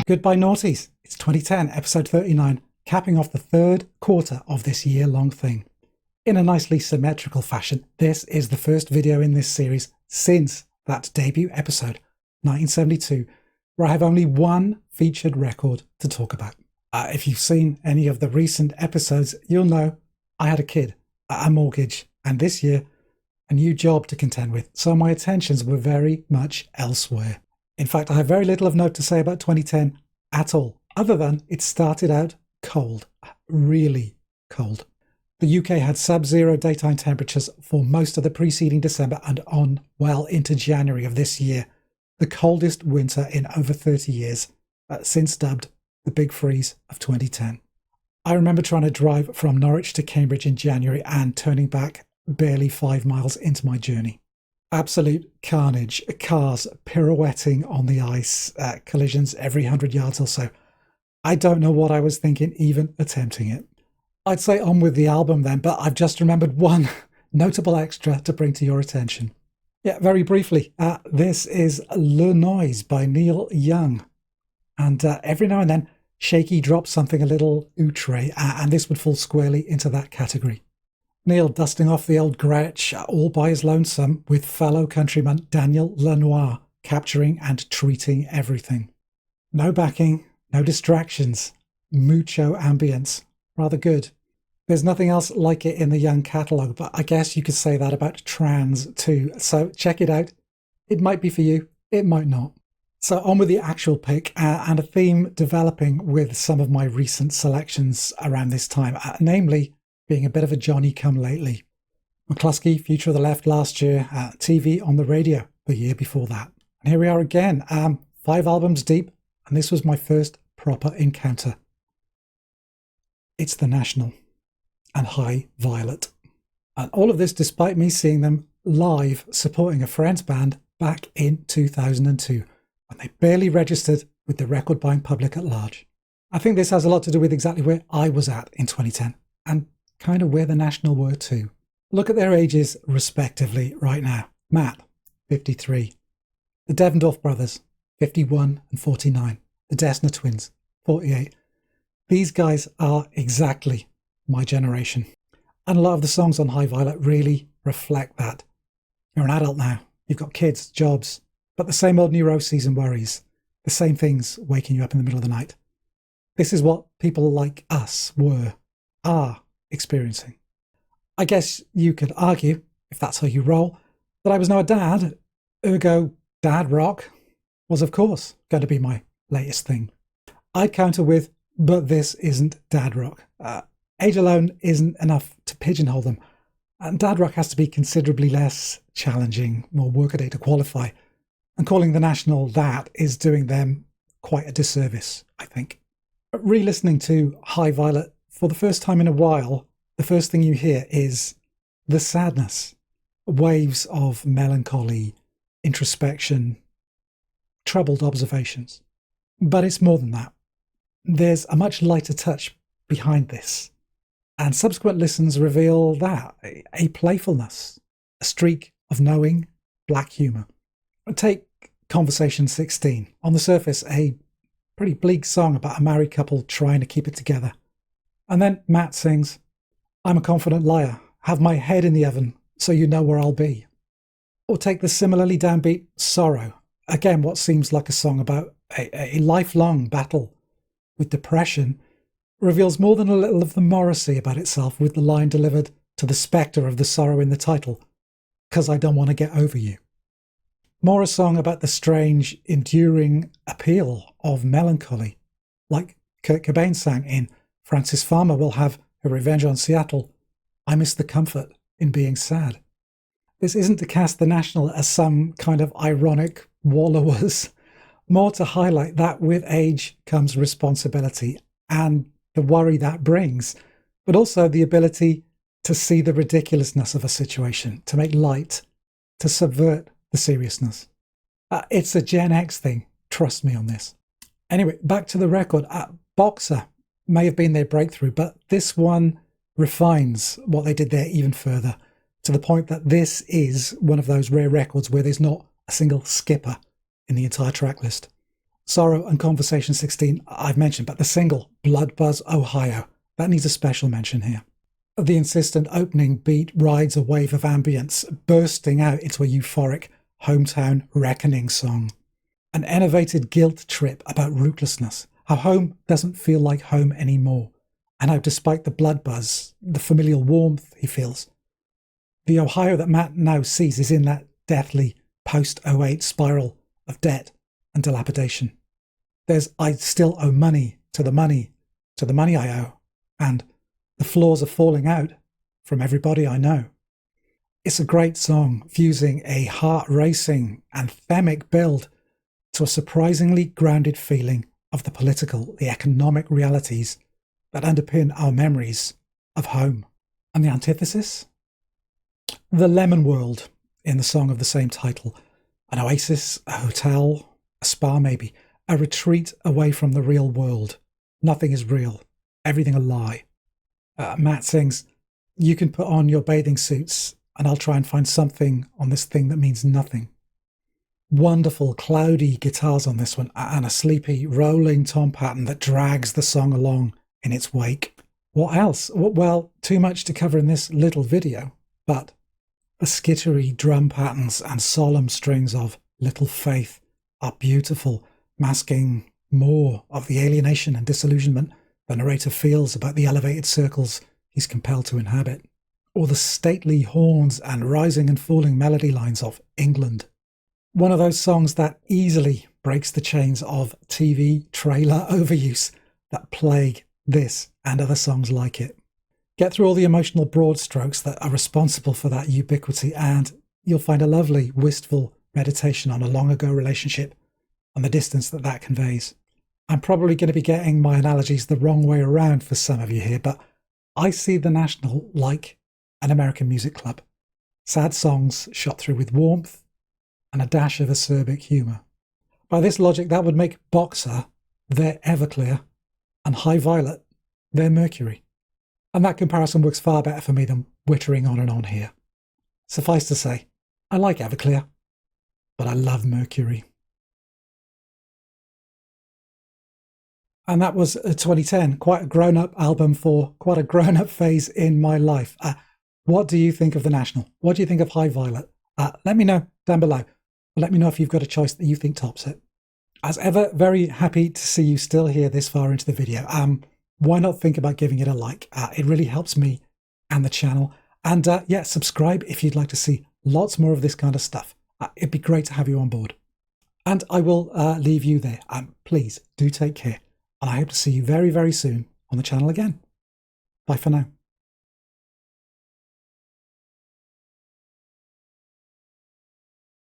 Goodbye Naughties, it's 2010, episode 39, capping off the third quarter of this year-long thing. In a nicely symmetrical fashion, this is the first video in this series since that debut episode, 1972, where I have only one featured record to talk about. If you've seen any of the recent episodes, you'll know I had a kid, a mortgage, and this year, a new job to contend with, so my attentions were very much elsewhere. In fact, I have very little of note to say about 2010 at all, other than it started out cold, really cold. The UK had sub-zero daytime temperatures for most of the preceding December and on well into January of this year, the coldest winter in over 30 years, since dubbed the Big Freeze of 2010. I remember trying to drive from Norwich to Cambridge in January and turning back barely 5 miles into my journey. Absolute carnage, cars pirouetting on the ice, collisions every 100 yards or so. I don't know what I was thinking even attempting it. I'd say on with the album then, but I've just remembered one notable extra to bring to your attention. Yeah, very briefly, this is Le Noise by Neil Young. And every now and then, Shaky drops something a little outre, and this would fall squarely into that category. Neil dusting off the old Gretsch all by his lonesome with fellow countryman Daniel Lanois capturing and treating everything. No backing, no distractions, mucho ambience. Rather good. There's nothing else like it in the Young catalogue, but I guess you could say that about Trans too. So check it out. It might be for you, it might not. So on with the actual pick, and a theme developing with some of my recent selections around this time, namely being a bit of a Johnny-come-lately. McCluskey, Future of the Left last year, TV on the radio the year before that. And here we are again, 5 albums deep, and this was my first proper encounter. It's The National and High Violet. And all of this despite me seeing them live supporting a friend's band back in 2002, when they barely registered with the record buying public at large. I think this has a lot to do with exactly where I was at in 2010, and kind of where The National were too. Look at their ages respectively right now. Matt, 53. The Devendorf brothers, 51 and 49. The Dessner twins, 48. These guys are exactly my generation. And a lot of the songs on High Violet really reflect that. You're an adult now. You've got kids, jobs, but the same old neuroses and worries. The same things waking you up in the middle of the night. This is what people like us are experiencing. I guess you could argue, if that's how you roll, that I was now a dad, ergo dad rock was of course going to be my latest thing. I'd counter with, but this isn't dad rock. Age alone isn't enough to pigeonhole them, and dad rock has to be considerably less challenging, more workaday to qualify, and calling The National that is doing them quite a disservice, I think. Re-listening to High Violet for the first time in a while, the first thing you hear is the sadness, waves of melancholy, introspection, troubled observations. But it's more than that. There's a much lighter touch behind this, and subsequent listens reveal that, a playfulness, a streak of knowing, black humour. Take Conversation 16, on the surface a pretty bleak song about a married couple trying to keep it together. And then Matt sings, I'm a confident liar, have my head in the oven so you know where I'll be. Or take the similarly downbeat Sorrow, again what seems like a song about a lifelong battle with depression, reveals more than a little of the Morrissey about itself with the line delivered to the spectre of the sorrow in the title, 'cause I don't want to get over you. More a song about the strange, enduring appeal of melancholy, like Kurt Cobain sang in Frances Farmer Will Have Her Revenge on Seattle, I miss the comfort in being sad. This isn't to cast The National as some kind of ironic wallowers, more to highlight that with age comes responsibility and the worry that brings, but also the ability to see the ridiculousness of a situation, to make light, to subvert the seriousness. It's a Gen X thing, trust me on this. Anyway, back to the record. Boxer may have been their breakthrough, but this one refines what they did there even further, to the point that this is one of those rare records where there's not a single skipper in the entire track list. Sorrow and Conversation 16 I've mentioned, but the single, Blood Buzz Ohio, that needs a special mention here. The insistent opening beat rides a wave of ambience, bursting out into a euphoric hometown reckoning song. An enervated guilt trip about rootlessness, how home doesn't feel like home anymore, and how despite the blood buzz, the familial warmth he feels, the Ohio that Matt now sees is in that deathly post-08 spiral of debt and dilapidation. There's I still owe money to the money I owe, and the floors are falling out from everybody I know. It's a great song, fusing a heart-racing, anthemic build to a surprisingly grounded feeling of the political, the economic realities that underpin our memories of home. And the antithesis? The lemon world in the song of the same title. An oasis, a hotel, a spa maybe, a retreat away from the real world. Nothing is real, everything a lie. Matt sings, "You can put on your bathing suits and I'll try and find something on this thing that means nothing." Wonderful cloudy guitars on this one, and a sleepy rolling tom pattern that drags the song along in its wake. What else? Well, too much to cover in this little video, but the skittery drum patterns and solemn strings of Little Faith are beautiful, masking more of the alienation and disillusionment the narrator feels about the elevated circles he's compelled to inhabit, or the stately horns and rising and falling melody lines of England. One of those songs that easily breaks the chains of TV trailer overuse that plague this and other songs like it. Get through all the emotional broad strokes that are responsible for that ubiquity, and you'll find a lovely, wistful meditation on a long ago relationship and the distance that that conveys. I'm probably going to be getting my analogies the wrong way around for some of you here, but I see the National like an American music club. Sad songs shot through with warmth and a dash of acerbic humour. By this logic, that would make Boxer their Everclear and High Violet their Mercury. And that comparison works far better for me than wittering on here. Suffice to say, I like Everclear, but I love Mercury. And that was 2010, quite a grown-up album for quite a grown-up phase in my life. What do you think of the National? What do you think of High Violet? Let me know down below. Let me know if you've got a choice that you think tops it. As ever, very happy to see you still here this far into the video. Why not think about giving it a like? It really helps me and the channel. And yeah, subscribe if you'd like to see lots more of this kind of stuff. It'd be great to have you on board. And I will leave you there. Please do take care. And I hope to see you very, very soon on the channel again. Bye for now.